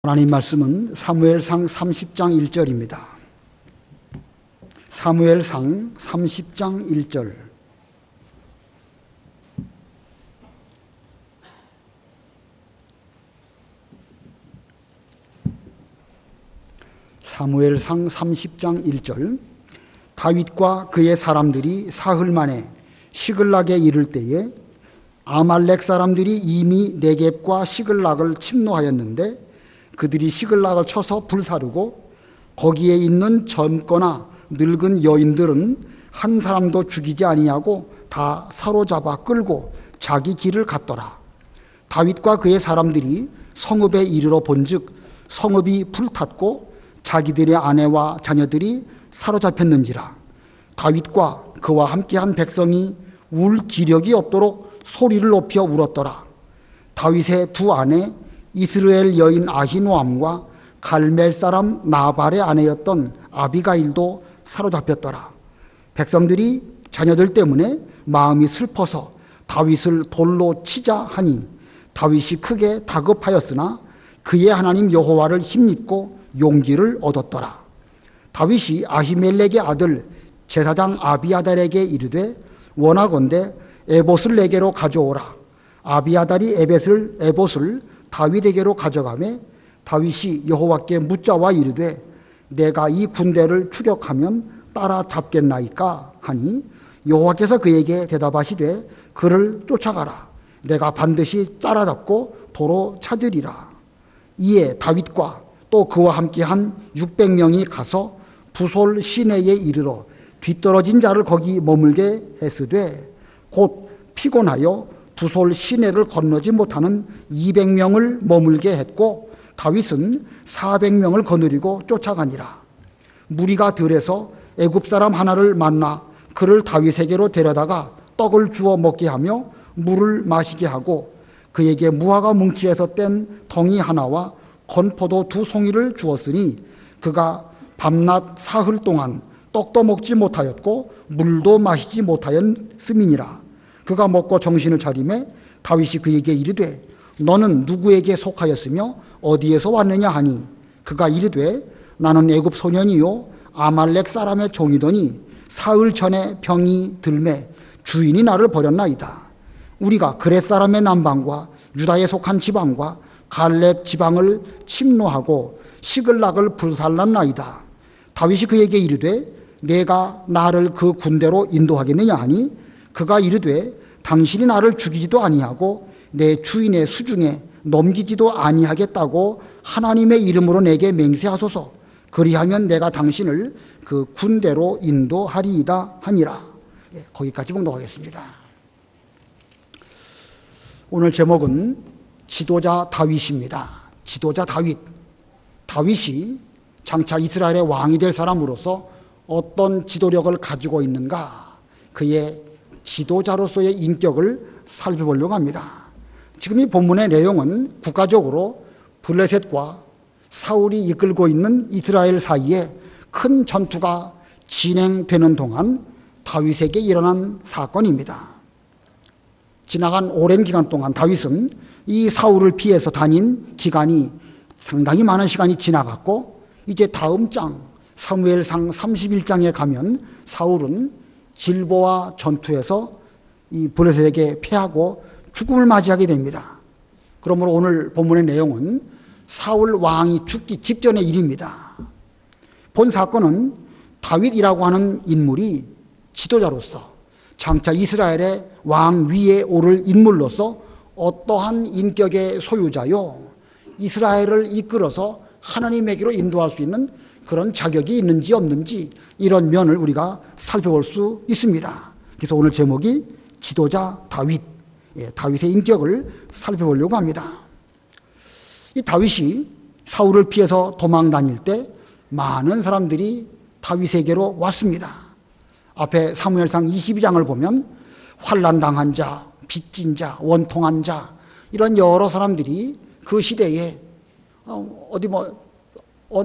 하나님 말씀은 사무엘상 30장 1절입니다. 사무엘상 30장 1절. 사무엘상 30장 1절. 다윗과 그의 사람들이 사흘 만에 시글락에 이를 때에 아말렉 사람들이 이미 네겝과 시글락을 침노하였는데 그들이 시글락을 쳐서 불사르고 거기에 있는 젊거나 늙은 여인들은 한 사람도 죽이지 아니하고 다 사로잡아 끌고 자기 길을 갔더라. 다윗과 그의 사람들이 성읍에 이르러 본즉 성읍이 불탔고 자기들의 아내와 자녀들이 사로잡혔는지라. 다윗과 그와 함께한 백성이 울 기력이 없도록 소리를 높여 울었더라. 다윗의 두 아내 이스라엘 여인 아히노암과 갈멜 사람 나발의 아내였던 아비가일도 사로잡혔더라. 백성들이 자녀들 때문에 마음이 슬퍼서 다윗을 돌로 치자 하니 다윗이 크게 다급하였으나 그의 하나님 여호와를 힘입고 용기를 얻었더라. 다윗이 아히멜렉의 아들 제사장 아비아달에게 이르되 원하건대 에봇을 내게로 가져오라. 아비아달이 에봇을 다윗에게로 가져가매 다윗이 여호와께 묻자와 이르되 내가 이 군대를 추격하면 따라잡겠나이까 하니 여호와께서 그에게 대답하시되 그를 쫓아가라. 내가 반드시 따라잡고 도로 찾으리라. 이에 다윗과 또 그와 함께한 600명이 가서 부솔 시내에 이르러 뒤떨어진 자를 거기 머물게 했으되 곧 피곤하여 부솔 시내를 건너지 못하는 200명을 머물게 했고 다윗은 400명을 거느리고 쫓아가니라. 무리가 들에서 애굽 사람 하나를 만나 그를 다윗에게로 데려다가 떡을 주어 먹게 하며 물을 마시게 하고 그에게 무화과 뭉치에서 뗀 덩이 하나와 건포도 2송이를 주었으니 그가 밤낮 사흘 동안 떡도 먹지 못하였고 물도 마시지 못하였음이니라. 그가 먹고 정신을 차리매 다윗이 그에게 이르되 너는 누구에게 속하였으며 어디에서 왔느냐 하니 그가 이르되 나는 애굽 소년이요 아말렉 사람의 종이더니 사흘 전에 병이 들매 주인이 나를 버렸나이다. 우리가 그렛 사람의 남방과 유다에 속한 지방과 갈렙 지방을 침노하고 시글락을 불살랐나이다. 다윗이 그에게 이르되 내가 나를 그 군대로 인도하겠느냐 하니 그가 이르되 당신이 나를 죽이지도 아니하고 내 주인의 수중에 넘기지도 아니하겠다고 하나님의 이름으로 내게 맹세하소서. 그리하면 내가 당신을 그 군대로 인도하리이다 하니라. 거기까지 봉독하겠습니다. 오늘 제목은 지도자 다윗입니다. 지도자 다윗. 다윗이 장차 이스라엘의 왕이 될 사람으로서 어떤 지도력을 가지고 있는가, 그의 지도자로서의 인격을 살펴보려고 합니다. 지금 이 본문의 내용은 국가적으로 블레셋과 사울이 이끌고 있는 이스라엘 사이에 큰 전투가 진행되는 동안 다윗에게 일어난 사건입니다. 지나간 오랜 기간 동안 다윗은 이 사울을 피해서 다닌 기간이 상당히 많은 시간이 지나갔고 이제 다음 장 사무엘상 31장에 가면 사울은 길보아 전투에서 이 블레셋에게 패하고 죽음을 맞이하게 됩니다. 그러므로 오늘 본문의 내용은 사울 왕이 죽기 직전의 일입니다. 본 사건은 다윗이라고 하는 인물이 지도자로서 장차 이스라엘의 왕 위에 오를 인물로서 어떠한 인격의 소유자요, 이스라엘을 이끌어서 하나님에게로 인도할 수 있는 그런 자격이 있는지 없는지 이런 면을 우리가 살펴볼 수 있습니다. 그래서 오늘 제목이 지도자 다윗, 다윗의 인격을 살펴보려고 합니다. 이 다윗이 사울을 피해서 도망 다닐 때 많은 사람들이 다윗에게로 왔습니다. 앞에 사무엘상 22장을 보면 환난당한 자, 빚진 자, 원통한 자, 이런 여러 사람들이 그 시대에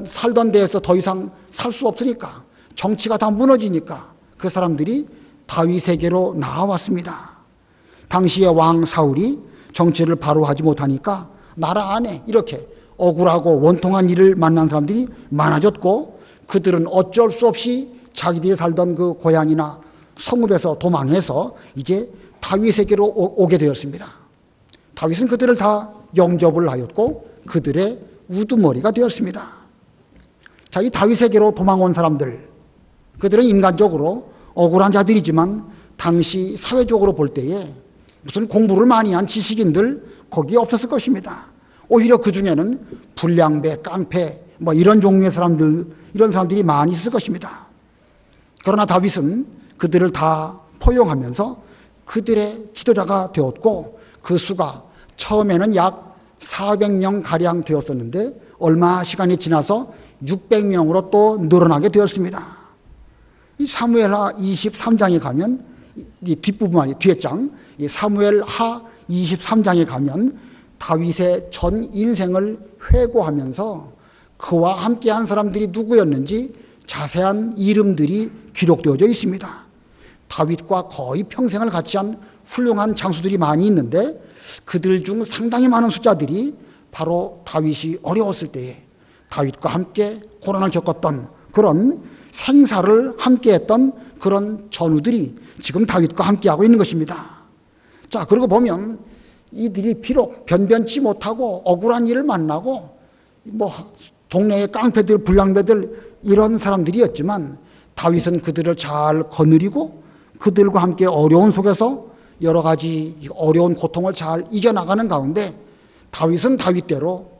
살던 데에서 더 이상 살 수 없으니까, 정치가 다 무너지니까 그 사람들이 다윗에게로 나와왔습니다. 당시의 왕 사울이 정치를 바로 하지 못하니까 나라 안에 이렇게 억울하고 원통한 일을 만난 사람들이 많아졌고, 그들은 어쩔 수 없이 자기들이 살던 그 고향이나 성읍에서 도망해서 이제 다윗에게로 오게 되었습니다. 다윗은 그들을 다 영접을 하였고 그들의 우두머리가 되었습니다. 자, 이 다윗에게로 도망온 사람들, 그들은 인간적으로 억울한 자들이지만 당시 사회적으로 볼 때에 무슨 공부를 많이 한 지식인들 거기에 없었을 것입니다. 오히려 그 중에는 불량배, 깡패, 이런 종류의 사람들, 이런 사람들이 많이 있을 것입니다. 그러나 다윗은 그들을 다 포용하면서 그들의 지도자가 되었고, 그 수가 처음에는 약 400명 가량 되었었는데 얼마 시간이 지나서 600명으로 또 늘어나게 되었습니다. 이 사무엘하 23장에 가면, 이 뒷부분, 뒤에 장, 이 사무엘하 23장에 가면 다윗의 전 인생을 회고하면서 그와 함께한 사람들이 누구였는지 자세한 이름들이 기록되어져 있습니다. 다윗과 거의 평생을 같이 한 훌륭한 장수들이 많이 있는데 그들 중 상당히 많은 숫자들이 바로 다윗이 어려웠을 때에 다윗과 함께 고난을 겪었던 그런 생사를 함께했던 그런 전우들이 지금 다윗과 함께하고 있는 것입니다. 자, 그러고 보면 이들이 비록 변변치 못하고 억울한 일을 만나고 동네의 깡패들, 불량배들 이런 사람들이었지만 다윗은 그들을 잘 거느리고 그들과 함께 어려운 속에서 여러 가지 어려운 고통을 잘 이겨나가는 가운데 다윗은 다윗대로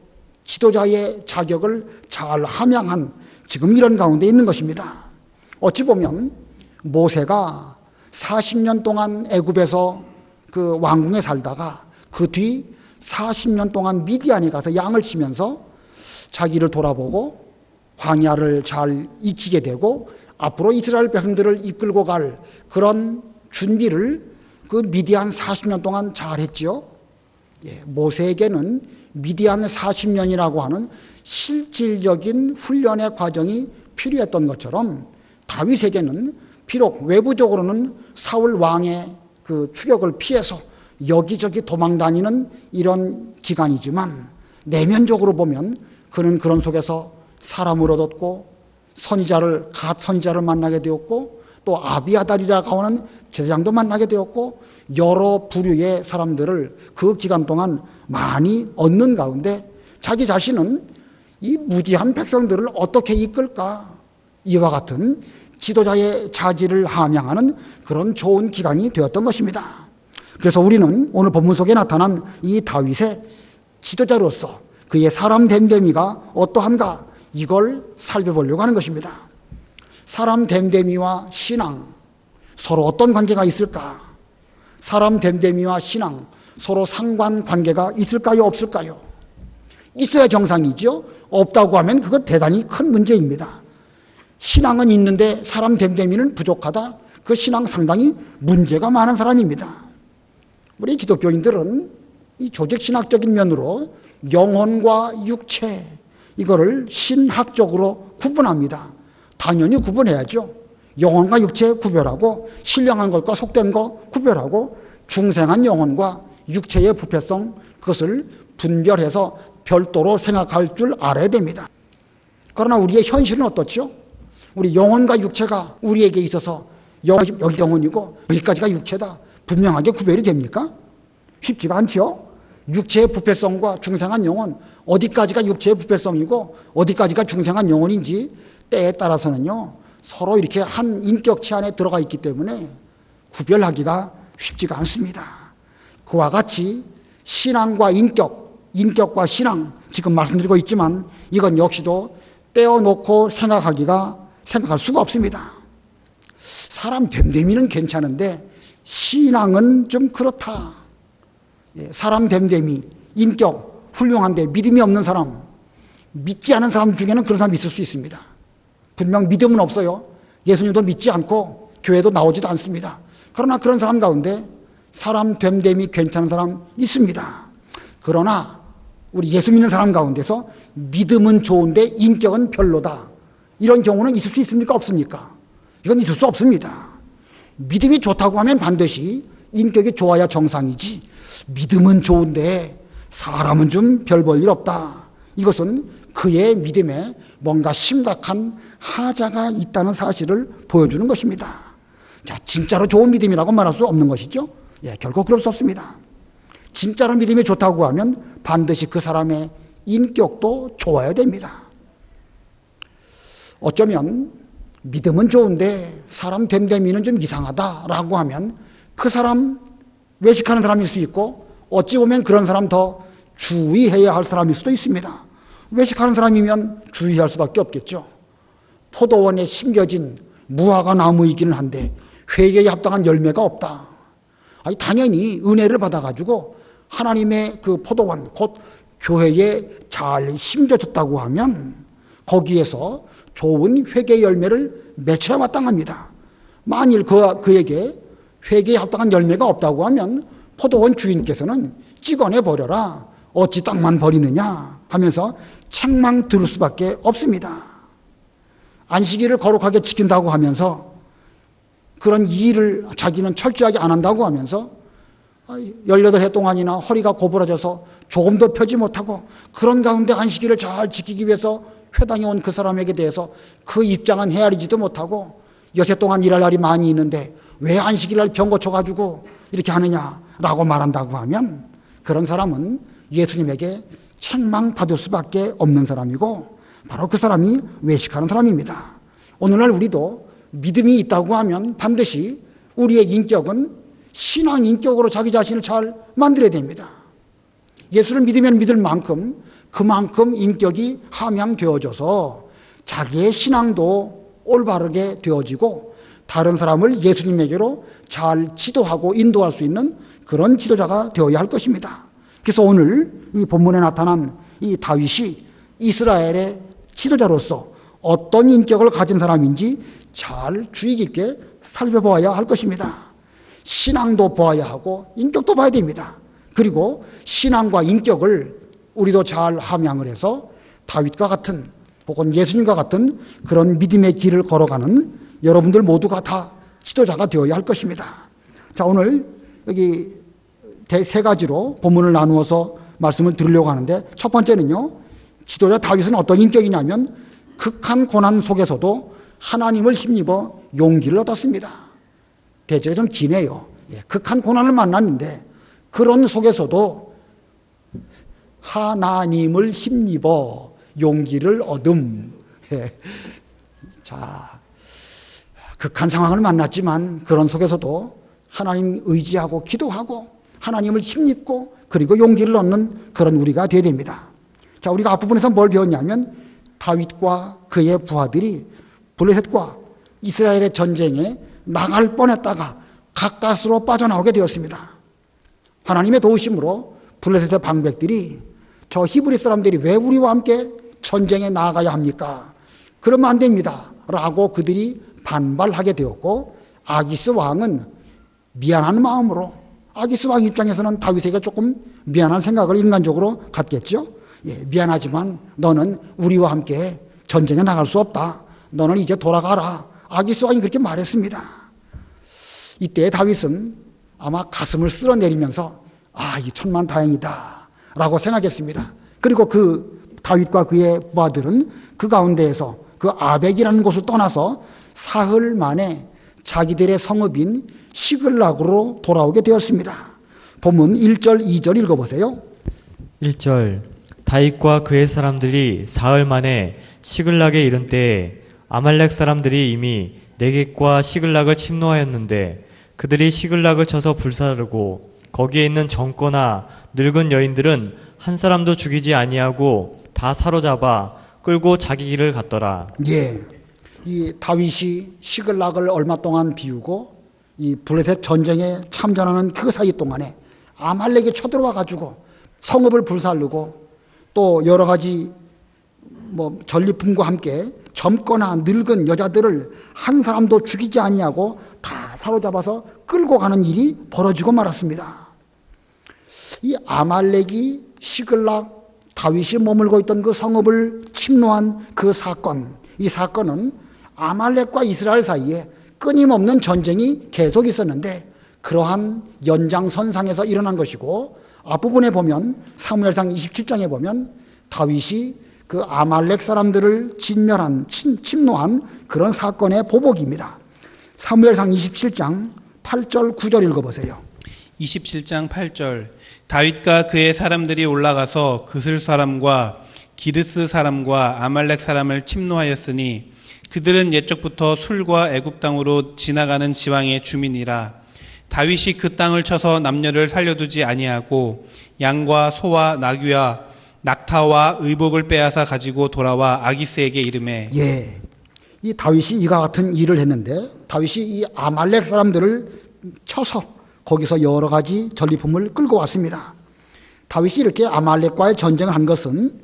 지도자의 자격을 잘 함양한 지금 이런 가운데 있는 것입니다. 어찌 보면 모세가 40년 동안 애굽에서 그 왕궁에 살다가 그 뒤 40년 동안 미디안에 가서 양을 치면서 자기를 돌아보고 광야를 잘 익히게 되고 앞으로 이스라엘 백성들을 이끌고 갈 그런 준비를 그 미디안 40년 동안 잘 했지요. 모세에게는 미디안 40년이라고 하는 실질적인 훈련의 과정이 필요했던 것처럼 다윗에게는 비록 외부적으로는 사울 왕의 그 추격을 피해서 여기저기 도망다니는 이런 기간이지만 내면적으로 보면 그는 그런 속에서 사람을 얻었고 갓 선지자를 만나게 되었고 또 아비아달이라고 하는 제사장도 만나게 되었고 여러 부류의 사람들을 그 기간 동안 많이 얻는 가운데 자기 자신은 이 무지한 백성들을 어떻게 이끌까, 이와 같은 지도자의 자질을 함양하는 그런 좋은 기간이 되었던 것입니다. 그래서 우리는 오늘 본문 속에 나타난 이 다윗의 지도자로서 그의 사람 됨됨이가 어떠한가, 이걸 살펴보려고 하는 것입니다. 사람 됨됨이와 신앙, 서로 어떤 관계가 있을까? 사람 됨됨이와 신앙, 서로 상관관계가 있을까요, 없을까요? 있어야 정상이죠. 없다고 하면 그건 대단히 큰 문제입니다. 신앙은 있는데 사람 됨됨이는 부족하다, 그 신앙 상당히 문제가 많은 사람입니다. 우리 기독교인들은 이 조직신학적인 면으로 영혼과 육체, 이거를 신학적으로 구분합니다. 당연히 구분해야죠. 영혼과 육체 구별하고 신령한 것과 속된 것 구별하고 중생한 영혼과 육체의 부패성, 그것을 분별해서 별도로 생각할 줄 알아야 됩니다. 그러나 우리의 현실은 어떻죠? 우리 영혼과 육체가 우리에게 있어서 여기 영혼이고 여기까지가 육체다, 분명하게 구별이 됩니까? 쉽지가 않죠. 육체의 부패성과 중생한 영혼, 어디까지가 육체의 부패성이고 어디까지가 중생한 영혼인지 때에 따라서는요 서로 이렇게 한 인격체 안에 들어가 있기 때문에 구별하기가 쉽지가 않습니다. 그와 같이 신앙과 인격과 신앙, 지금 말씀드리고 있지만 이건 역시도 떼어놓고 생각할 수가 없습니다. 사람 됨됨이는 괜찮은데 신앙은 좀 그렇다. 사람 됨됨이, 인격 훌륭한데 믿음이 없는 사람, 믿지 않은 사람 중에는 그런 사람이 있을 수 있습니다. 분명 믿음은 없어요. 예수님도 믿지 않고 교회도 나오지도 않습니다. 그러나 그런 사람 가운데 사람 됨됨이 괜찮은 사람 있습니다. 그러나 우리 예수 믿는 사람 가운데서 믿음은 좋은데 인격은 별로다, 이런 경우는 있을 수 있습니까, 없습니까? 이건 있을 수 없습니다. 믿음이 좋다고 하면 반드시 인격이 좋아야 정상이지, 믿음은 좋은데 사람은 좀 별 볼 일 없다, 이것은 그의 믿음에 뭔가 심각한 하자가 있다는 사실을 보여주는 것입니다. 자, 진짜로 좋은 믿음이라고 말할 수 없는 것이죠. 예, 결코 그럴 수 없습니다. 진짜로 믿음이 좋다고 하면 반드시 그 사람의 인격도 좋아야 됩니다. 어쩌면 믿음은 좋은데 사람 됨됨이는 좀 이상하다라고 하면 그 사람 외식하는 사람일 수 있고 어찌 보면 그런 사람 더 주의해야 할 사람일 수도 있습니다. 외식하는 사람이면 주의할 수밖에 없겠죠. 포도원에 심겨진 무화과 나무이기는 한데 회개에 합당한 열매가 없다. 아니, 당연히 은혜를 받아가지고 하나님의 그 포도원 곧 교회에 잘 심겨졌다고 하면 거기에서 좋은 회개 열매를 맺혀야 마땅합니다. 만일 그에게 회개에 합당한 열매가 없다고 하면 포도원 주인께서는 찍어내 버려라. 어찌 땅만 버리느냐 하면서 책망 들을 수밖에 없습니다. 안식일을 거룩하게 지킨다고 하면서 그런 일을 자기는 철저하게 안 한다고 하면서 18해 동안이나 허리가 고부러져서 조금 더 펴지 못하고 그런 가운데 안식일을 잘 지키기 위해서 회당에 온 그 사람에게 대해서 그 입장은 헤아리지도 못하고 여세 동안 일할 날이 많이 있는데 왜 안식일날 병 고쳐가지고 이렇게 하느냐라고 말한다고 하면 그런 사람은 예수님에게 책망받을 수밖에 없는 사람이고 바로 그 사람이 외식하는 사람입니다. 오늘날 우리도 믿음이 있다고 하면 반드시 우리의 인격은 신앙 인격으로 자기 자신을 잘 만들어야 됩니다. 예수를 믿으면 믿을 만큼 그만큼 인격이 함양되어져서 자기의 신앙도 올바르게 되어지고 다른 사람을 예수님에게로 잘 지도하고 인도할 수 있는 그런 지도자가 되어야 할 것입니다. 그래서 오늘 이 본문에 나타난 이 다윗이 이스라엘의 지도자로서 어떤 인격을 가진 사람인지 잘 주의 깊게 살펴보아야 할 것입니다. 신앙도 보아야 하고 인격도 봐야 됩니다. 그리고 신앙과 인격을 우리도 잘 함양을 해서 다윗과 같은 혹은 예수님과 같은 그런 믿음의 길을 걸어가는 여러분들 모두가 다 지도자가 되어야 할 것입니다. 자, 오늘 여기 세 가지로 본문을 나누어서 말씀을 드리려고 하는데 첫 번째는요, 지도자 다윗은 어떤 인격이냐면 극한 고난 속에서도 하나님을 힘입어 용기를 얻었습니다. 대체가 좀 기네요. 예, 극한 고난을 만났는데 그런 속에서도 하나님을 힘입어 용기를 얻음. 예. 자, 극한 상황을 만났지만 그런 속에서도 하나님 의지하고 기도하고 하나님을 힘입고 그리고 용기를 얻는 그런 우리가 되어야 됩니다. 자, 우리가 앞부분에서 뭘 배웠냐면 다윗과 그의 부하들이 블레셋과 이스라엘의 전쟁에 나갈 뻔했다가 가까스로 빠져나오게 되었습니다. 하나님의 도우심으로 블레셋의 방백들이 저 히브리 사람들이 왜 우리와 함께 전쟁에 나아가야 합니까? 그러면 안 됩니다. 라고 그들이 반발하게 되었고 아기스 왕은 미안한 마음으로 아기스 왕 입장에서는 다윗에게 조금 미안한 생각을 인간적으로 갖겠죠. 예, 미안하지만 너는 우리와 함께 전쟁에 나갈 수 없다. 너는 이제 돌아가라. 아기스 왕이 그렇게 말했습니다. 이때 다윗은 아마 가슴을 쓸어내리면서 이 천만 다행이다 라고 생각했습니다. 그리고 그 다윗과 그의 부하들은 그 가운데에서 그 아벡이라는 곳을 떠나서 사흘 만에 자기들의 성읍인 시글락으로 돌아오게 되었습니다. 본문 1절 2절 읽어보세요. 1절 다윗과 그의 사람들이 사흘 만에 시글락에 이른 때에 아말렉 사람들이 이미 네겝과 시글락을 침노하였는데 그들이 시글락을 쳐서 불사르고 거기에 있는 젊거나 늙은 여인들은 한 사람도 죽이지 아니하고 다 사로잡아 끌고 자기 길을 갔더라. 예, 이 다윗이 시글락을 얼마 동안 비우고 이 블레셋 전쟁에 참전하는 그 사이 동안에 아말렉이 쳐들어와 가지고 성읍을 불살르고 또 여러 가지 전리품과 함께 젊거나 늙은 여자들을 한 사람도 죽이지 아니하고 다 사로잡아서 끌고 가는 일이 벌어지고 말았습니다. 이 아말렉이 시글락 다윗이 머물고 있던 그 성읍을 침노한 그 사건, 이 사건은 아말렉과 이스라엘 사이에 끊임없는 전쟁이 계속 있었는데 그러한 연장선상에서 일어난 것이고 앞부분에 보면 사무엘상 27장에 보면 다윗이 그 아말렉 사람들을 침노한 그런 사건의 보복입니다. 사무엘상 27장 8절 9절 읽어보세요. 27장 8절 다윗과 그의 사람들이 올라가서 그슬 사람과 기르스 사람과 아말렉 사람을 침노하였으니 그들은 옛적부터 술과 애굽 땅으로 지나가는 지방의 주민이라. 다윗이 그 땅을 쳐서 남녀를 살려두지 아니하고 양과 소와 나귀와 낙타와 의복을 빼앗아 가지고 돌아와 아기스에게 이르매. 예, 이 다윗이 이와 같은 일을 했는데 다윗이 이 아말렉 사람들을 쳐서 거기서 여러 가지 전리품을 끌고 왔습니다. 다윗이 이렇게 아말렉과의 전쟁을 한 것은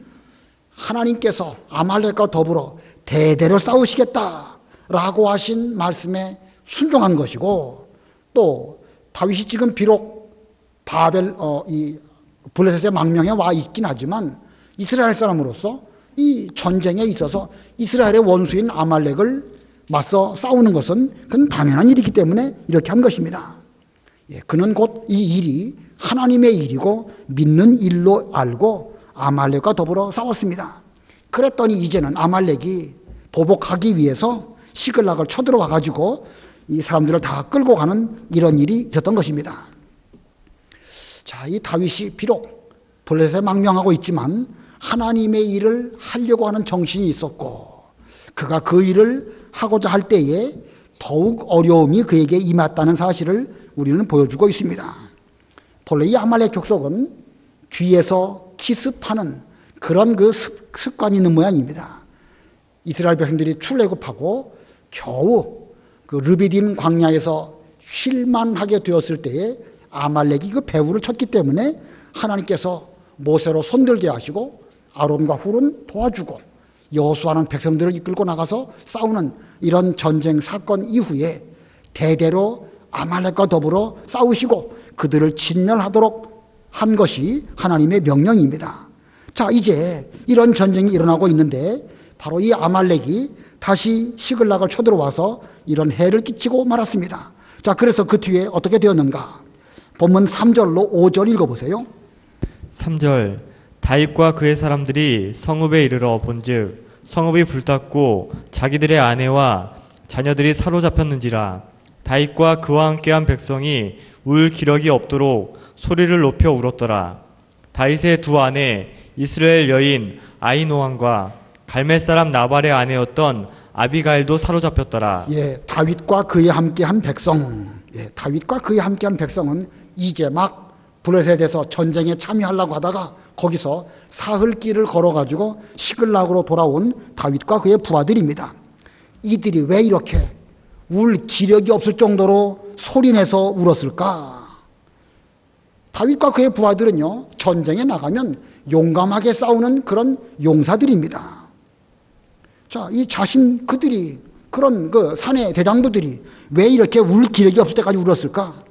하나님께서 아말렉과 더불어 대대로 싸우시겠다라고 하신 말씀에 순종한 것이고, 또 다윗이 지금 비록 이 블레셋의 망명에 와 있긴 하지만 이스라엘 사람으로서 이 전쟁에 있어서 이스라엘의 원수인 아말렉을 맞서 싸우는 것은 그건 당연한 일이기 때문에 이렇게 한 것입니다. 예, 그는 곧 이 일이 하나님의 일이고 믿는 일로 알고 아말렉과 더불어 싸웠습니다. 그랬더니 이제는 아말렉이 보복하기 위해서 시글락을 쳐들어와 가지고 이 사람들을 다 끌고 가는 이런 일이 있었던 것입니다. 자, 이 다윗이 비록 블레셋에 망명하고 있지만 하나님의 일을 하려고 하는 정신이 있었고, 그가 그 일을 하고자 할 때에 더욱 어려움이 그에게 임했다는 사실을 우리는 보여주고 있습니다. 본래 이 아말렉 족속은 뒤에서 기습하는 그런 그 습관이 있는 모양입니다. 이스라엘 백성들이 출애굽하고 겨우 그 르비딤 광야에서 쉴만하게 되었을 때에 아말렉이 그 배후를 쳤기 때문에 하나님께서 모세로 손들게 하시고 아론과 훌은 도와주고 여호수아는 백성들을 이끌고 나가서 싸우는 이런 전쟁 사건 이후에 대대로 아말렉과 더불어 싸우시고 그들을 진멸하도록 한 것이 하나님의 명령입니다. 자, 이제 이런 전쟁이 일어나고 있는데 바로 이 아말렉이 다시 시글락을 쳐들어와서 이런 해를 끼치고 말았습니다. 자, 그래서 그 뒤에 어떻게 되었는가? 본문 3절로 5절 읽어보세요. 3절 다윗과 그의 사람들이 성읍에 이르러 본즉 성읍이 불탔고 자기들의 아내와 자녀들이 사로잡혔는지라. 다윗과 그와 함께한 백성이 울 기력이 없도록 소리를 높여 울었더라. 다윗의 두 아내 이스라엘 여인 아히노함과 갈멜 사람 나발의 아내였던 아비가일도 사로잡혔더라. 예, 다윗과 그에 함께한 백성. 예, 다윗과 그에 함께한 백성은 이제 막 블레셋에서 전쟁에 참여하려고 하다가 거기서 사흘길을 걸어가지고 시글락으로 돌아온 다윗과 그의 부하들입니다. 이들이 왜 이렇게 울 기력이 없을 정도로 소리내서 울었을까? 다윗과 그의 부하들은요, 전쟁에 나가면 용감하게 싸우는 그런 용사들입니다. 자, 그들이 그런 그 사내 대장부들이 왜 이렇게 울 기력이 없을 때까지 울었을까?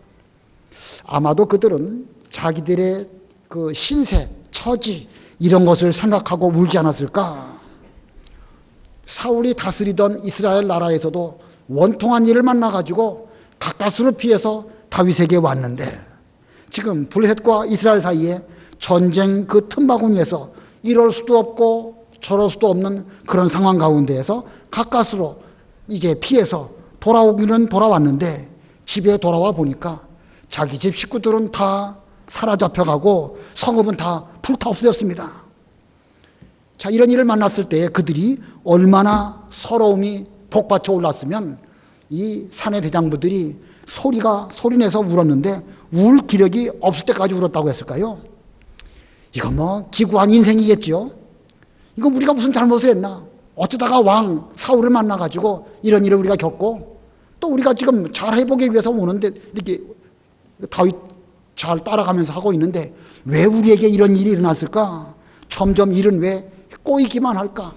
아마도 그들은 자기들의 그 신세, 처지 이런 것을 생각하고 울지 않았을까? 사울이 다스리던 이스라엘 나라에서도 원통한 일을 만나가지고 가까스로 피해서 다윗에게 왔는데 지금 블레셋과 이스라엘 사이에 전쟁 그 틈바구니에서 이럴 수도 없고 저럴 수도 없는 그런 상황 가운데에서 가까스로 이제 피해서 돌아오기는 돌아왔는데 집에 돌아와 보니까 자기 집 식구들은 다 사로잡혀가고 성읍은 다 불타 없어졌습니다. 자, 이런 일을 만났을 때 그들이 얼마나 서러움이 복받쳐 올랐으면 이 사내 대장부들이 소리내서 울었는데 울 기력이 없을 때까지 울었다고 했을까요? 이거 뭐 기구한 인생이겠죠. 이거 우리가 무슨 잘못을 했나? 어쩌다가 왕 사울을 만나가지고 이런 일을 우리가 겪고 또 우리가 지금 잘 해보기 위해서 오는데 이렇게 다윗 잘 따라가면서 하고 있는데 왜 우리에게 이런 일이 일어났을까? 점점 일은 왜 꼬이기만 할까?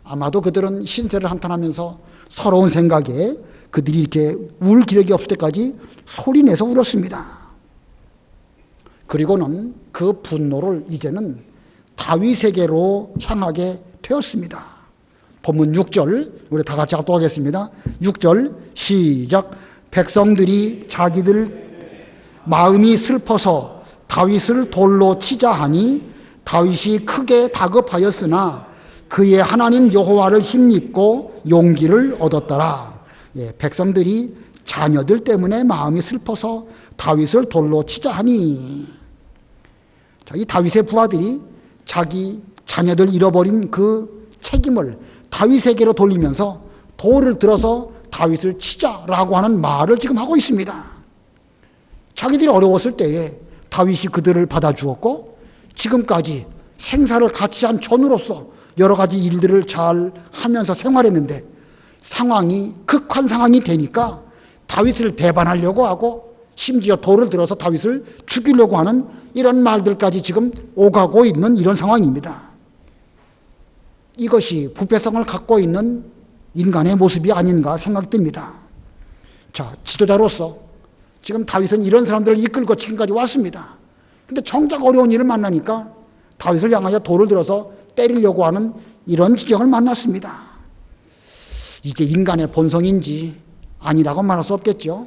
아마도 그들은 신세를 한탄하면서 서러운 생각에 그들이 이렇게 울 기력이 없을 때까지 소리내서 울었습니다. 그리고는 그 분노를 이제는 다윗에게로 향하게 되었습니다. 본문 6절 우리 다 같이 합독하겠습니다. 6절 시작. 백성들이 자기들 마음이 슬퍼서 다윗을 돌로 치자 하니 다윗이 크게 다급하였으나 그의 하나님 여호와를 힘입고 용기를 얻었더라. 예, 백성들이 자녀들 때문에 마음이 슬퍼서 다윗을 돌로 치자 하니. 자, 이 다윗의 부하들이 자기 자녀들 잃어버린 그 책임을 다윗에게로 돌리면서 돌을 들어서 다윗을 치자라고 하는 말을 지금 하고 있습니다. 자기들이 어려웠을 때에 다윗이 그들을 받아주었고 지금까지 생사를 같이 한 전우로서 여러 가지 일들을 잘 하면서 생활했는데 상황이 극한 상황이 되니까 다윗을 배반하려고 하고 심지어 돌을 들어서 다윗을 죽이려고 하는 이런 말들까지 지금 오가고 있는 이런 상황입니다. 이것이 부패성을 갖고 있는 인간의 모습이 아닌가 생각됩니다. 자, 지도자로서 지금 다윗은 이런 사람들을 이끌고 지금까지 왔습니다. 근데 정작 어려운 일을 만나니까 다윗을 향하여 돌을 들어서 때리려고 하는 이런 지경을 만났습니다. 이게 인간의 본성인지 아니라고 말할 수 없겠죠.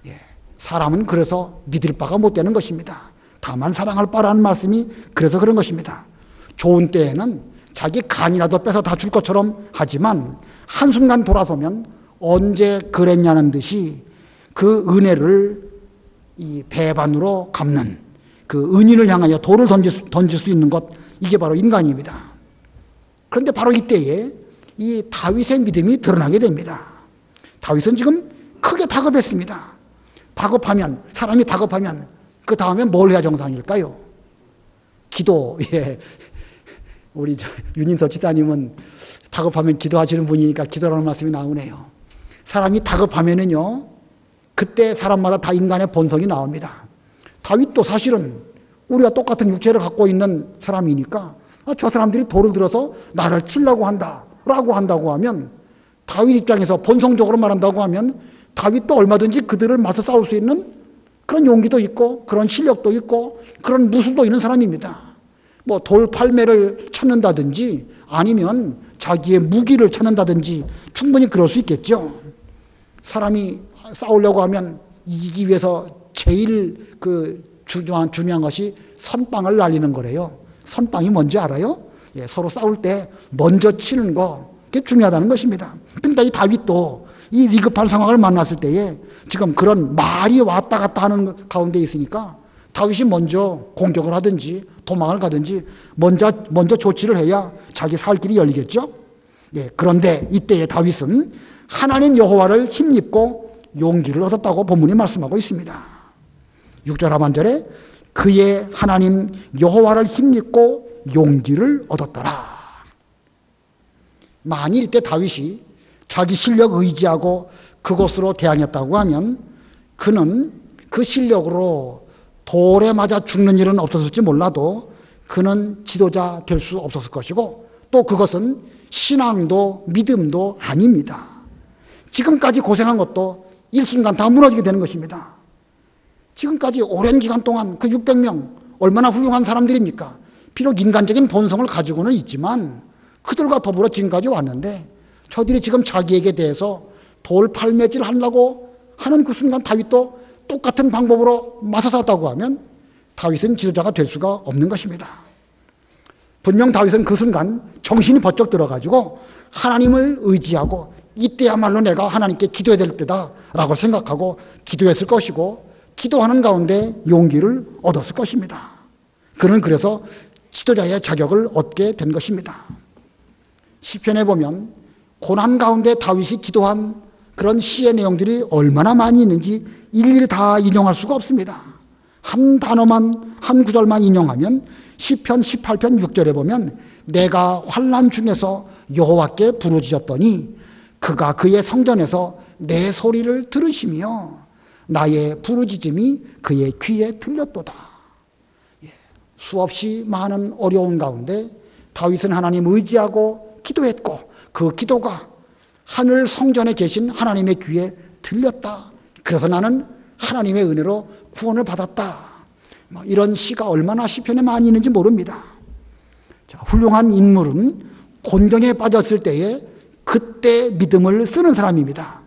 예, 사람은 그래서 믿을 바가 못 되는 것입니다. 다만 사랑할 바라는 말씀이 그래서 그런 것입니다. 좋은 때에는 자기 간이라도 빼서 다 줄 것처럼 하지만 한순간 돌아서면 언제 그랬냐는 듯이 그 은혜를 이 배반으로 갚는 그 은인을 향하여 돌을 던질 수 있는 것, 이게 바로 인간입니다. 그런데 바로 이때에 이 다윗의 믿음이 드러나게 됩니다. 다윗은 지금 크게 다급했습니다. 다급하면, 사람이 다급하면 그 다음에 뭘 해야 정상일까요? 기도. 예. 우리 윤인서 지사님은 다급하면 기도하시는 분이니까 기도라는 말씀이 나오네요. 사람이 다급하면은요, 그때 사람마다 다 인간의 본성이 나옵니다. 다윗도 사실은 우리가 똑같은 육체를 갖고 있는 사람이니까 저 사람들이 돌을 들어서 나를 치려고 한다라고 한다고 하면, 다윗 입장에서 본성적으로 말한다고 하면 다윗도 얼마든지 그들을 맞서 싸울 수 있는 그런 용기도 있고 그런 실력도 있고 그런 무술도 있는 사람입니다. 뭐 돌팔매를 찾는다든지 아니면 자기의 무기를 찾는다든지 충분히 그럴 수 있겠죠. 사람이 싸우려고 하면 이기기 위해서 제일 중요한 것이 선빵을 날리는 거래요. 선빵이 뭔지 알아요? 예, 서로 싸울 때 먼저 치는 거, 그게 중요하다는 것입니다. 그러니까 이 다윗도 이 위급한 상황을 만났을 때에 지금 그런 말이 왔다 갔다 하는 가운데 있으니까 다윗이 먼저 공격을 하든지 도망을 가든지 먼저 조치를 해야 자기 살 길이 열리겠죠. 예, 그런데 이때에 다윗은 하나님 여호와를 힘입고 용기를 얻었다고 본문이 말씀하고 있습니다. 6절 하반절에 그의 하나님 여호와를 힘입고 용기를 얻었더라. 만일 이때 다윗이 자기 실력 의지하고 그것으로 대항했다고 하면 그는 그 실력으로 돌에 맞아 죽는 일은 없었을지 몰라도 그는 지도자 될 수 없었을 것이고 또 그것은 신앙도 믿음도 아닙니다. 지금까지 고생한 것도 일순간 다 무너지게 되는 것입니다. 지금까지 오랜 기간 동안 그 600명 얼마나 훌륭한 사람들입니까? 비록 인간적인 본성을 가지고는 있지만 그들과 더불어 지금까지 왔는데 저들이 지금 자기에게 대해서 돌팔매질 하려고 하는 그 순간 다윗도 똑같은 방법으로 맞서 싸웠다고 하면 다윗은 지도자가 될 수가 없는 것입니다. 분명 다윗은 그 순간 정신이 번쩍 들어가지고 하나님을 의지하고 이때야말로 내가 하나님께 기도해야 될 때다라고 생각하고 기도했을 것이고 기도하는 가운데 용기를 얻었을 것입니다. 그는 그래서 지도자의 자격을 얻게 된 것입니다. 시편에 보면 고난 가운데 다윗이 기도한 그런 시의 내용들이 얼마나 많이 있는지 일일이 다 인용할 수가 없습니다. 한 단어만, 한 구절만 인용하면 시편 18편 6절에 보면 내가 환난 중에서 여호와께 부르짖었더니 그가 그의 성전에서 내 소리를 들으시며 나의 부르짖음이 그의 귀에 들렸도다. 수없이 많은 어려운 가운데 다윗은 하나님 의지하고 기도했고 그 기도가 하늘 성전에 계신 하나님의 귀에 들렸다. 그래서 나는 하나님의 은혜로 구원을 받았다. 이런 시가 얼마나 시편에 많이 있는지 모릅니다. 자, 훌륭한 인물은 곤경에 빠졌을 때에 그때 믿음을 쓰는 사람입니다.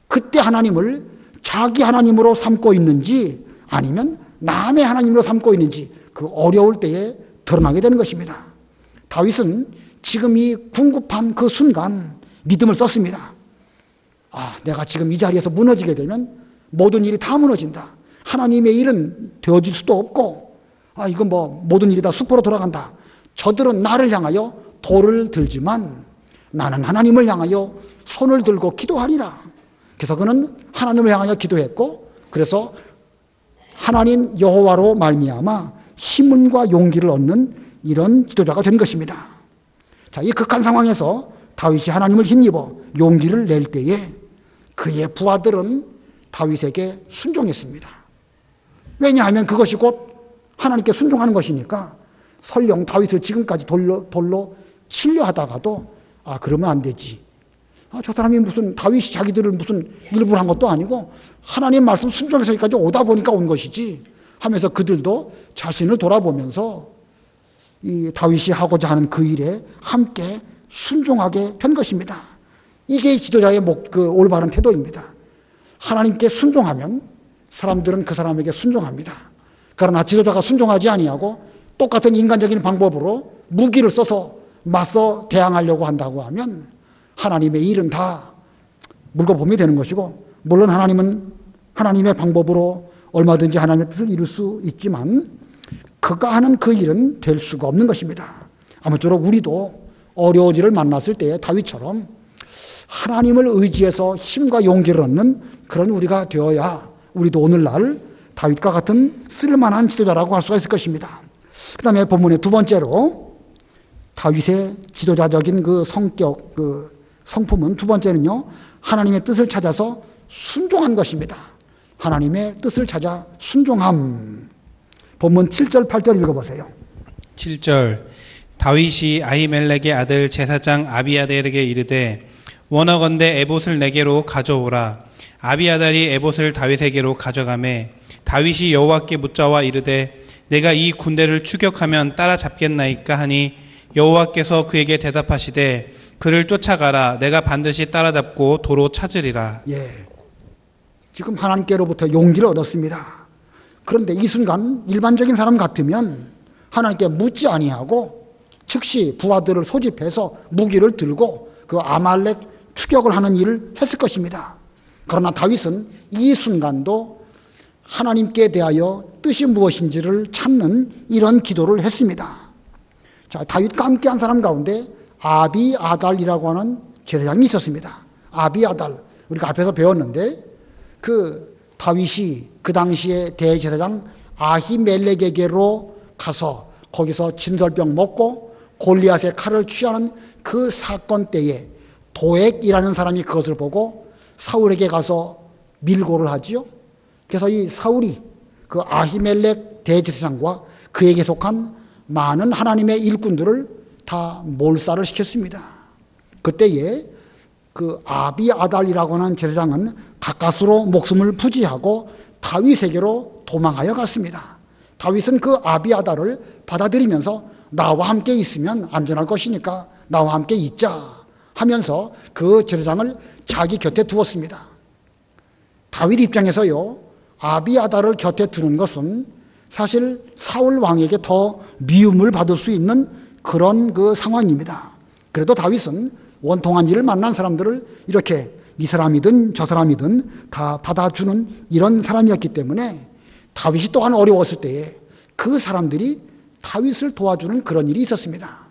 그때 하나님을 자기 하나님으로 삼고 있는지 아니면 남의 하나님으로 삼고 있는지 그 어려울 때에 드러나게 되는 것입니다. 다윗은 지금 이 궁급한 그 순간 믿음을 썼습니다. 내가 지금 이 자리에서 무너지게 되면 모든 일이 다 무너진다. 하나님의 일은 되어질 수도 없고, 이건 모든 일이 다 수포로 돌아간다. 저들은 나를 향하여 돌을 들지만 나는 하나님을 향하여 손을 들고 기도하리라. 그래서 그는 하나님을 향하여 기도했고, 그래서 하나님 여호와로 말미암아 힘과 용기를 얻는 이런 지도자가 된 것입니다. 자, 이 극한 상황에서 다윗이 하나님을 힘입어 용기를 낼 때에 그의 부하들은 다윗에게 순종했습니다. 왜냐하면 그것이 곧 하나님께 순종하는 것이니까. 설령 다윗을 지금까지 돌로 치려 하다가도 그러면 안 되지. 저 사람이 무슨 다윗이 자기들을 무슨 일부러 한 것도 아니고 하나님 말씀 순종해서 여기까지 오다 보니까 온 것이지 하면서 그들도 자신을 돌아보면서 이 다윗이 하고자 하는 그 일에 함께 순종하게 된 것입니다. 이게 지도자의 올바른 태도입니다. 하나님께 순종하면 사람들은 그 사람에게 순종합니다. 그러나 지도자가 순종하지 아니하고 똑같은 인간적인 방법으로 무기를 써서 맞서 대항하려고 한다고 하면 하나님의 일은 다 물거품이 되는 것이고, 물론 하나님은 하나님의 방법으로 얼마든지 하나님의 뜻을 이룰 수 있지만 그가 하는 그 일은 될 수가 없는 것입니다. 아무쪼록 우리도 어려운 일을 만났을 때 다윗처럼 하나님을 의지해서 힘과 용기를 얻는 그런 우리가 되어야 우리도 오늘날 다윗과 같은 쓸만한 지도자라고 할 수가 있을 것입니다. 그 다음에 본문의 두 번째로 다윗의 지도자적인 그 성격, 그 성품은 두 번째는요, 하나님의 뜻을 찾아서 순종한 것입니다. 하나님의 뜻을 찾아 순종함. 본문 7절, 8절 읽어보세요. 7절 다윗이 아히멜렉의 아들 제사장 아비아달에게 이르되 원하건대 에봇을 내게로 가져오라. 아비아달이 에봇을 다윗에게로 가져가매 다윗이 여호와께 묻자와 이르되 내가 이 군대를 추격하면 따라잡겠나이까 하니 여호와께서 그에게 대답하시되 그를 쫓아가라. 내가 반드시 따라잡고 도로 찾으리라. 지금 하나님께로부터 용기를 얻었습니다. 그런데 이 순간 일반적인 사람 같으면 하나님께 묻지 아니하고 즉시 부하들을 소집해서 무기를 들고 그 아말렉 추격을 하는 일을 했을 것입니다. 그러나 다윗은 이 순간도 하나님께 대하여 뜻이 무엇인지를 찾는 이런 기도를 했습니다. 자, 다윗과 함께한 사람 가운데 아비아달이라고 하는 제사장이 있었습니다. 아비아달, 우리가 앞에서 배웠는데 그 다윗이 그 당시에 대제사장 아히멜렉에게로 가서 거기서 진설병 먹고 골리앗의 칼을 취하는 그 사건 때에 도액이라는 사람이 그것을 보고 사울에게 가서 밀고를 하지요. 그래서 이 사울이 그 아히멜렉 대제사장과 그에게 속한 많은 하나님의 일꾼들을 다 몰살을 시켰습니다. 그때에 그 아비아달이라고 하는 제사장은 가까스로 목숨을 부지하고 다윗에게로 도망하여 갔습니다. 다윗은 그 아비아달을 받아들이면서 나와 함께 있으면 안전할 것이니까 나와 함께 있자 하면서 그 제사장을 자기 곁에 두었습니다. 다윗 입장에서요, 아비아달을 곁에 두는 것은 사실 사울 왕에게 더 미움을 받을 수 있는 그런 그 상황입니다. 그래도 다윗은 원통한 일을 만난 사람들을 이렇게 이 사람이든 저 사람이든 다 받아주는 이런 사람이었기 때문에 다윗이 또한 어려웠을 때에 그 사람들이 다윗을 도와주는 그런 일이 있었습니다.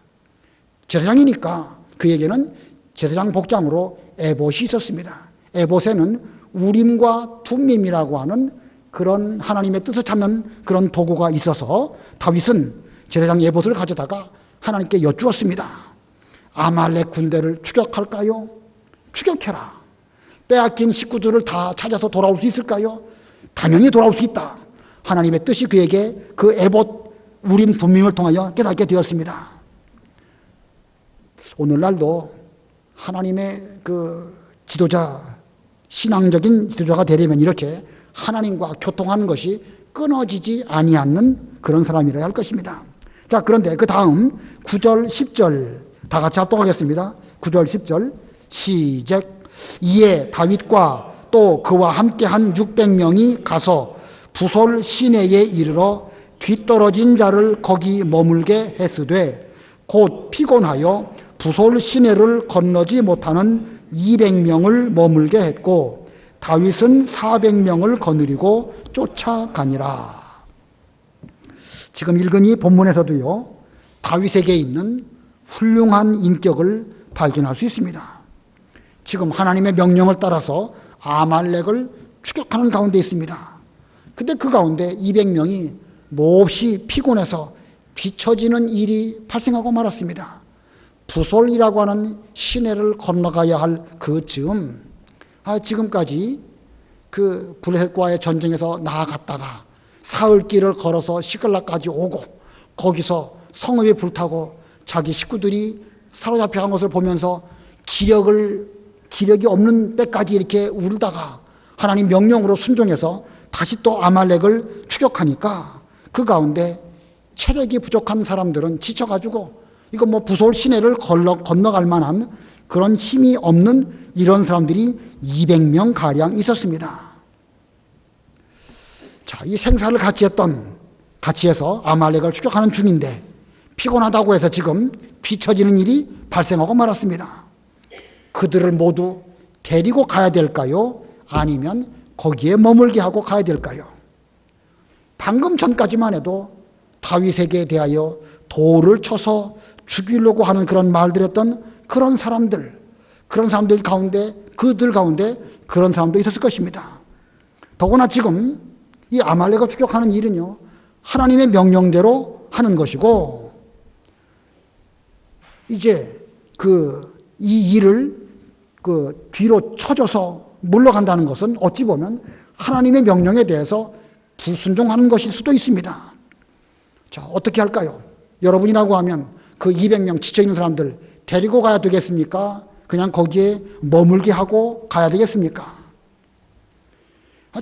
제사장이니까 그에게는 제사장 복장으로 에봇이 있었습니다. 에봇에는 우림과 툼밈이라고 하는 그런 하나님의 뜻을 찾는 그런 도구가 있어서 다윗은 제사장 에봇을 가져다가 하나님께 여쭈었습니다. 아말렉 군대를 추격할까요? 추격해라. 빼앗긴 식구들을 다 찾아서 돌아올 수 있을까요? 당연히 돌아올 수 있다. 하나님의 뜻이 그에게 그 에봇 우림 둠밈을 통하여 깨닫게 되었습니다. 오늘날도 하나님의 그 지도자, 신앙적인 지도자가 되려면 이렇게 하나님과 교통하는 것이 끊어지지 아니하는 그런 사람이라야 할 것입니다. 자, 그런데 그 다음 9절, 10절 다 같이 합독하겠습니다. 9절, 10절 시작. 이에 다윗과 또 그와 함께한 600명이 가서 부솔 시내에 이르러 뒤떨어진 자를 거기 머물게 했으되 곧 피곤하여 부솔 시내를 건너지 못하는 200명을 머물게 했고 다윗은 400명을 거느리고 쫓아가니라. 지금 읽은 이 본문에서도요, 다윗에게 있는 훌륭한 인격을 발견할 수 있습니다. 지금 하나님의 명령을 따라서 아말렉을 추격하는 가운데 있습니다. 근데 그 가운데 200명이 몹시 피곤해서 뒤처지는 일이 발생하고 말았습니다. 부솔이라고 하는 시내를 건너가야 할 그 즈음, 지금까지 그 블레셋과의 전쟁에서 나아갔다가 사흘길을 걸어서 시글락까지 오고 거기서 성읍에 불타고 자기 식구들이 사로잡혀 간 것을 보면서 기력이 없는 때까지 이렇게 울다가 하나님 명령으로 순종해서 다시 또 아말렉을 추격하니까 그 가운데 체력이 부족한 사람들은 지쳐가지고 이거 뭐 부솔 시내를 건너갈 만한 그런 힘이 없는 이런 사람들이 200명 가량 있었습니다. 자, 이 생사를 같이 해서 아말렉을 추격하는 중인데 피곤하다고 해서 지금 뒤처지는 일이 발생하고 말았습니다. 그들을 모두 데리고 가야 될까요? 아니면 거기에 머물게 하고 가야 될까요? 방금 전까지만 해도 다윗에게 대하여 돌을 쳐서 죽이려고 하는 그런 말들 했던 그런 사람들 가운데, 그들 가운데 그런 사람도 있었을 것입니다. 더구나 지금 이 아말렉을 추격하는 일은요, 하나님의 명령대로 하는 것이고, 이제 이 일을 뒤로 쳐져서 물러간다는 것은 어찌 보면 하나님의 명령에 대해서 불순종하는 것일 수도 있습니다. 자, 어떻게 할까요? 여러분이라고 하면 그 200명 지쳐있는 사람들 데리고 가야 되겠습니까? 그냥 거기에 머물게 하고 가야 되겠습니까?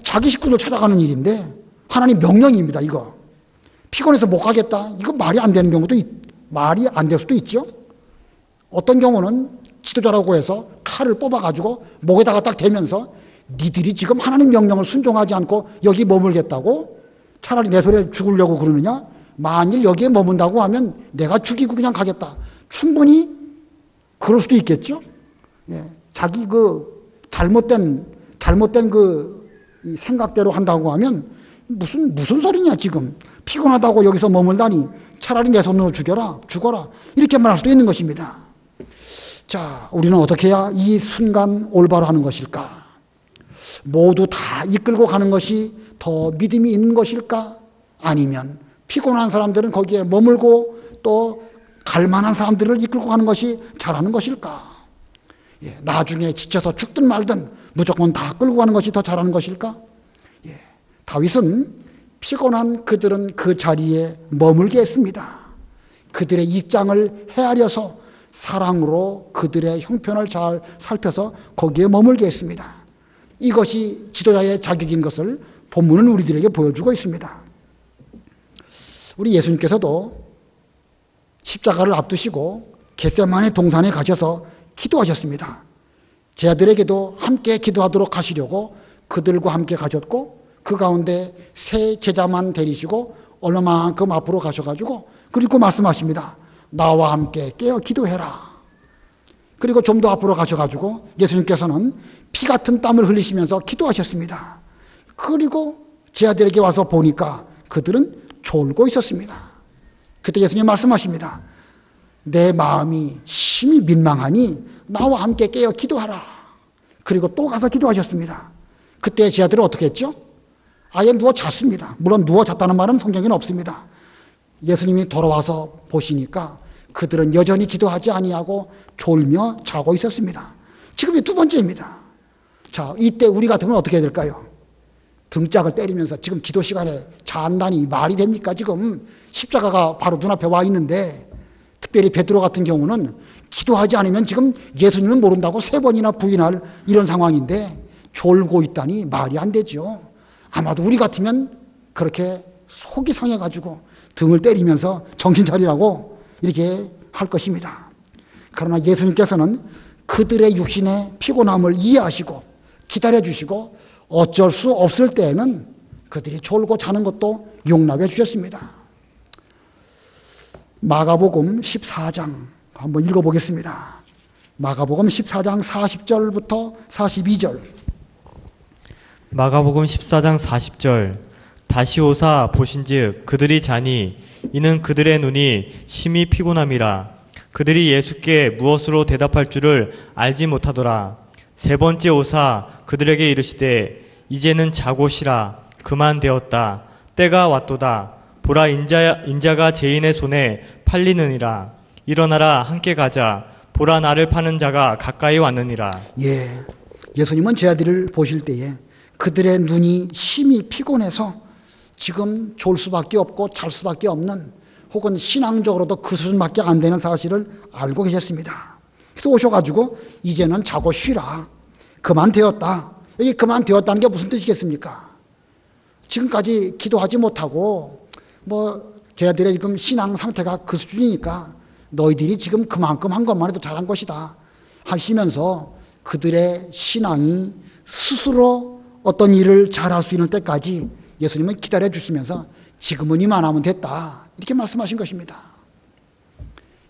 자기 식구들 찾아가는 일인데 하나님 명령입니다. 이거 피곤해서 못 가겠다, 이거 말이 안 되는 경우도 말이 안 될 수도 있죠. 어떤 경우는 지도자라고 해서 칼을 뽑아가지고 목에다가 딱 대면서 니들이 지금 하나님 명령을 순종하지 않고 여기 머물겠다고? 차라리 내 손에 죽으려고 그러느냐? 만일 여기에 머문다고 하면 내가 죽이고 그냥 가겠다. 충분히 그럴 수도 있겠죠. 예, 자기 잘못된 이 생각대로 한다고 하면 무슨 소리냐 지금. 피곤하다고 여기서 머물다니 차라리 내 손으로 죽어라 이렇게 말할 수도 있는 것입니다. 자, 우리는 어떻게 해야 이 순간 올바로 하는 것일까? 모두 다 이끌고 가는 것이 더 믿음이 있는 것일까? 아니면 피곤한 사람들은 거기에 머물고 또 갈만한 사람들을 이끌고 가는 것이 잘하는 것일까? 예, 나중에 지쳐서 죽든 말든 무조건 다 끌고 가는 것이 더 잘하는 것일까? 예, 다윗은 피곤한 그들은 그 자리에 머물게 했습니다. 그들의 입장을 헤아려서 사랑으로 그들의 형편을 잘 살펴서 거기에 머물게 했습니다. 이것이 지도자의 자격인 것을 본문은 우리들에게 보여주고 있습니다. 우리 예수님께서도 십자가를 앞두시고 겟세마네 동산에 가셔서 기도하셨습니다. 제 아들에게도 함께 기도하도록 하시려고 그들과 함께 가셨고 그 가운데 세 제자만 데리시고 얼마만큼 앞으로 가셔가지고 그리고 말씀하십니다. 나와 함께 깨어 기도해라. 그리고 좀 더 앞으로 가셔가지고 예수님께서는 피 같은 땀을 흘리시면서 기도하셨습니다. 그리고 제 아들에게 와서 보니까 그들은 졸고 있었습니다. 그때 예수님 말씀하십니다. 내 마음이 심히 민망하니 나와 함께 깨어 기도하라. 그리고 또 가서 기도하셨습니다. 그때 제 아들은 어떻게 했죠? 아예 누워 잤습니다. 물론 누워 잤다는 말은 성경에는 없습니다. 예수님이 돌아와서 보시니까 그들은 여전히 기도하지 아니하고 졸며 자고 있었습니다. 지금이 두 번째입니다. 자, 이때 우리 같으면 어떻게 해야 될까요? 등짝을 때리면서 지금 기도 시간에 잔다니 말이 됩니까? 지금 십자가가 바로 눈앞에 와 있는데, 특별히 베드로 같은 경우는 기도하지 않으면 지금 예수님은 모른다고 3번이나 부인할 이런 상황인데 졸고 있다니 말이 안 되죠. 아마도 우리 같으면 그렇게 속이 상해가지고 등을 때리면서 정신 차리라고 이렇게 할 것입니다. 그러나 예수님께서는 그들의 육신의 피곤함을 이해하시고 기다려주시고 어쩔 수 없을 때에는 그들이 졸고 자는 것도 용납해 주셨습니다. 마가복음 14장 한번 읽어보겠습니다. 마가복음 14장 40절부터 42절. 마가복음 14장 40절. 다시 오사 보신즉 그들이 자니 이는 그들의 눈이 심히 피곤함이라. 그들이 예수께 무엇으로 대답할 줄을 알지 못하더라. 세 번째 오사 그들에게 이르시되 이제는 자고 쉬라. 그만 되었다. 때가 왔도다. 보라 인자가 죄인의 손에 팔리느니라. 일어나라 함께 가자. 보라 나를 파는 자가 가까이 왔느니라. 예수님은 제 아들을 보실 때에 그들의 눈이 심히 피곤해서 지금 졸 수밖에 없고 잘 수밖에 없는, 혹은 신앙적으로도 그 수준밖에 안 되는 사실을 알고 계셨습니다. 그래서 오셔가지고 이제는 자고 쉬라. 그만 되었다. 이게 그만 되었다는 게 무슨 뜻이겠습니까? 지금까지 기도하지 못하고 제 아들의 지금 신앙 상태가 그 수준이니까 너희들이 지금 그만큼 한 것만 해도 잘한 것이다 하시면서 그들의 신앙이 스스로 어떤 일을 잘할 수 있는 때까지 예수님은 기다려 주시면서 지금은 이만하면 됐다 이렇게 말씀하신 것입니다.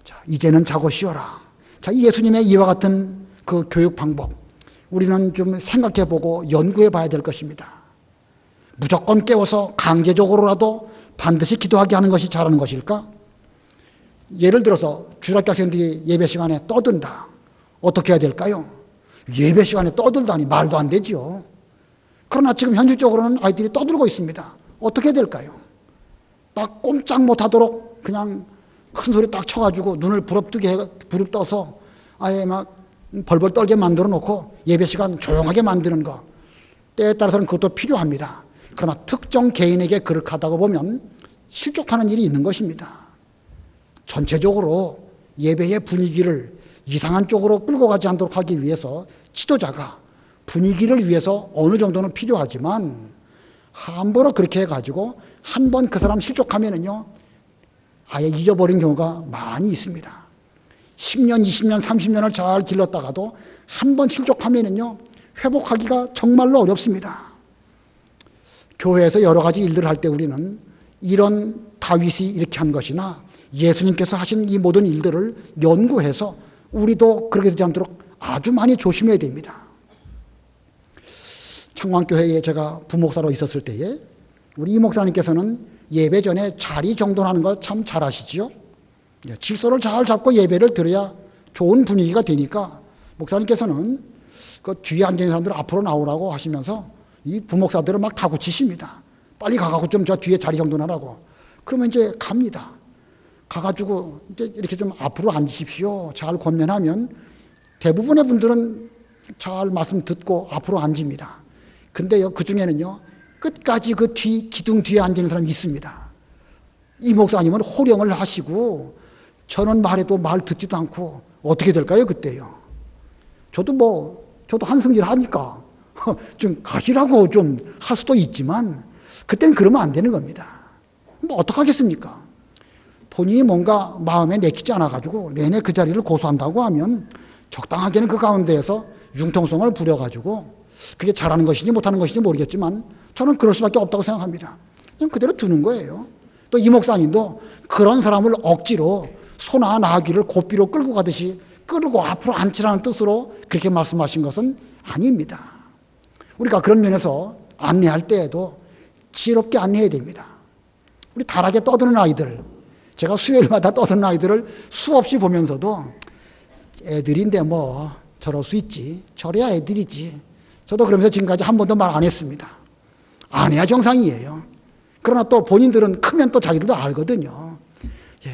자, 이제는 자고 쉬어라. 자, 이 예수님의 이와 같은 그 교육 방법 우리는 좀 생각해 보고 연구해 봐야 될 것입니다. 무조건 깨워서 강제적으로라도 반드시 기도하게 하는 것이 잘하는 것일까? 예를 들어서 주일학교 학생들이 예배 시간에 떠든다. 어떻게 해야 될까요? 예배 시간에 떠들다니 말도 안 되죠. 그러나 지금 현실적으로는 아이들이 떠들고 있습니다. 어떻게 해야 될까요? 딱 꼼짝 못하도록 그냥 큰 소리 딱 쳐가지고 눈을 부릅떠서 아예 막 벌벌 떨게 만들어 놓고 예배 시간 조용하게 만드는 거, 때에 따라서는 그것도 필요합니다. 그러나 특정 개인에게 그렇게 하다가 보면 실족하는 일이 있는 것입니다. 전체적으로 예배의 분위기를 이상한 쪽으로 끌고 가지 않도록 하기 위해서 지도자가 분위기를 위해서 어느 정도는 필요하지만 함부로 그렇게 해가지고 한번 그 사람 실족하면은요 아예 잊어버린 경우가 많이 있습니다. 10년, 20년, 30년을 잘 길렀다가도 한번 실족하면은요 회복하기가 정말로 어렵습니다. 교회에서 여러 가지 일들을 할 때 우리는 이런 다윗이 이렇게 한 것이나 예수님께서 하신 이 모든 일들을 연구해서 우리도 그렇게 되지 않도록 아주 많이 조심해야 됩니다. 창왕교회에 제가 부목사로 있었을 때에 우리 이 목사님께서는 예배 전에 자리 정돈하는 거 참 잘하시지요. 질서를 잘 잡고 예배를 드려야 좋은 분위기가 되니까 목사님께서는 그 뒤에 앉은 사람들 앞으로 나오라고 하시면서 이 부목사들을 막 다구치십니다. 빨리 가가지고 좀 저 뒤에 자리 정돈하라고. 그러면 이제 갑니다. 가가지고 이제 이렇게 좀 앞으로 앉으십시오. 잘 권면하면 대부분의 분들은 잘 말씀 듣고 앞으로 앉습니다. 근데요, 그 중에는요, 끝까지 그 기둥 뒤에 앉는 사람이 있습니다. 이 목사님은 호령을 하시고 저는 말해도 말 듣지도 않고 어떻게 될까요, 그때요? 저도 한승질 하니까 좀 가시라고 좀 할 수도 있지만 그때는 그러면 안 되는 겁니다. 어떡하겠습니까? 본인이 뭔가 마음에 내키지 않아가지고 내내 그 자리를 고수한다고 하면 적당하게는 그 가운데에서 융통성을 부려가지고 그게 잘하는 것인지 못하는 것인지 모르겠지만 저는 그럴 수밖에 없다고 생각합니다. 그냥 그대로 두는 거예요. 또 이 목사님도 그런 사람을 억지로 소나 나귀를 고삐로 끌고 가듯이 끌고 앞으로 앉히라는 뜻으로 그렇게 말씀하신 것은 아닙니다. 우리가 그런 면에서 안내할 때에도 지혜롭게 안내해야 됩니다. 우리 다락에 떠드는 아이들, 제가 수요일마다 떠드는 아이들을 수없이 보면서도 애들인데 뭐 저럴 수 있지, 저래야 애들이지. 저도 그러면서 지금까지 한 번도 말 안 했습니다. 안 해야 정상이에요. 그러나 또 본인들은 크면 또 자기들도 알거든요.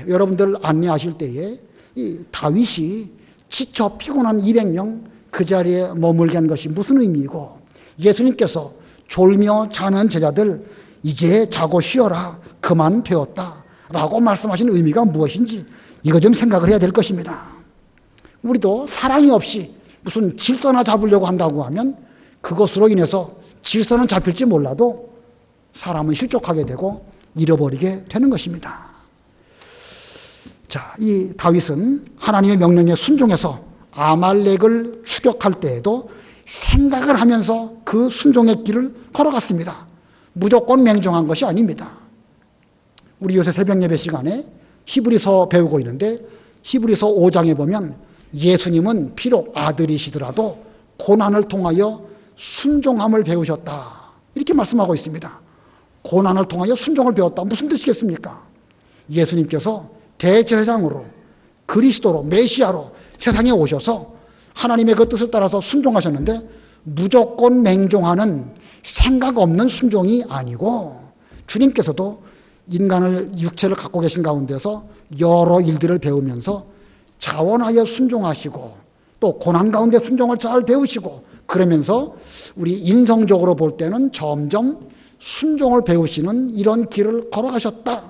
여러분들 안내하실 때에 이 다윗이 지쳐 피곤한 200명 그 자리에 머물게 한 것이 무슨 의미이고, 예수님께서 졸며 자는 제자들 이제 자고 쉬어라 그만 되었다 라고 말씀하신 의미가 무엇인지 이거 좀 생각을 해야 될 것입니다. 우리도 사랑이 없이 무슨 질서나 잡으려고 한다고 하면 그것으로 인해서 질서는 잡힐지 몰라도 사람은 실족하게 되고 잃어버리게 되는 것입니다. 자, 이 다윗은 하나님의 명령에 순종해서 아말렉을 추격할 때에도 생각을 하면서 그 순종의 길을 걸어갔습니다. 무조건 맹종한 것이 아닙니다. 우리 요새 새벽 예배 시간에 히브리서 배우고 있는데 히브리서 5장에 보면 예수님은 비록 아들이시더라도 고난을 통하여 순종함을 배우셨다. 이렇게 말씀하고 있습니다. 고난을 통하여 순종을 배웠다. 무슨 뜻이겠습니까? 예수님께서 대제사장으로 그리스도로 메시아로 세상에 오셔서 하나님의 그 뜻을 따라서 순종하셨는데 무조건 맹종하는 생각 없는 순종이 아니고 주님께서도 인간을 육체를 갖고 계신 가운데서 여러 일들을 배우면서 자원하여 순종하시고 또 고난 가운데 순종을 잘 배우시고 그러면서 우리 인성적으로 볼 때는 점점 순종을 배우시는 이런 길을 걸어가셨다.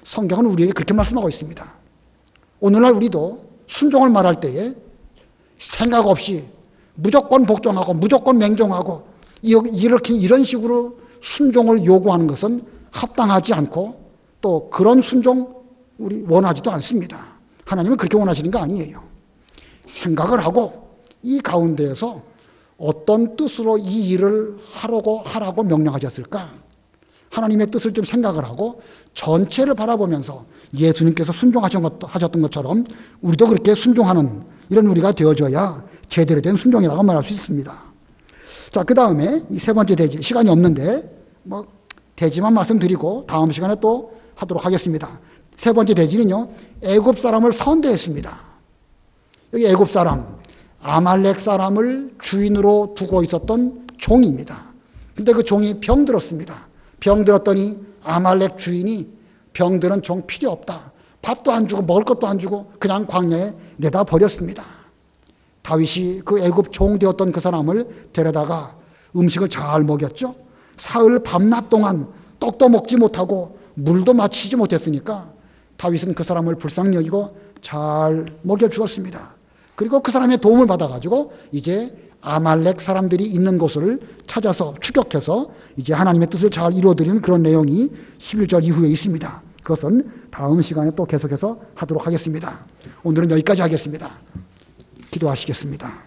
성경은 우리에게 그렇게 말씀하고 있습니다. 오늘날 우리도 순종을 말할 때에 생각 없이 무조건 복종하고 무조건 맹종하고 이렇게 이런 식으로 순종을 요구하는 것은 합당하지 않고 또 그런 순종 우리 원하지도 않습니다. 하나님은 그렇게 원하시는 거 아니에요. 생각을 하고 이 가운데에서 어떤 뜻으로 이 일을 하라고 명령하셨을까? 하나님의 뜻을 좀 생각을 하고 전체를 바라보면서 예수님께서 순종하셨던 것처럼 우리도 그렇게 순종하는 이런 우리가 되어져야 제대로 된 순종이라고 말할 수 있습니다. 자, 그 다음에 이 세 번째 대지, 시간이 없는데 대지만 말씀드리고 다음 시간에 또 하도록 하겠습니다. 세 번째 대지는요, 애굽 사람을 선대했습니다. 여기 애굽 사람, 아말렉 사람을 주인으로 두고 있었던 종입니다. 근데 그 종이 병들었습니다. 병들었더니 아말렉 주인이 병들은 종 필요 없다. 밥도 안 주고 먹을 것도 안 주고 그냥 광야에 내다 버렸습니다. 다윗이 그 애굽 종 되었던 그 사람을 데려다가 음식을 잘 먹였죠. 사흘 밤낮 동안 떡도 먹지 못하고 물도 마시지 못했으니까 다윗은 그 사람을 불쌍히 여기고 잘 먹여주었습니다. 그리고 그 사람의 도움을 받아가지고 이제 아말렉 사람들이 있는 곳을 찾아서 추격해서 이제 하나님의 뜻을 잘 이루어드리는 그런 내용이 11절 이후에 있습니다. 그것은 다음 시간에 또 계속해서 하도록 하겠습니다. 오늘은 여기까지 하겠습니다. 기도하시겠습니다.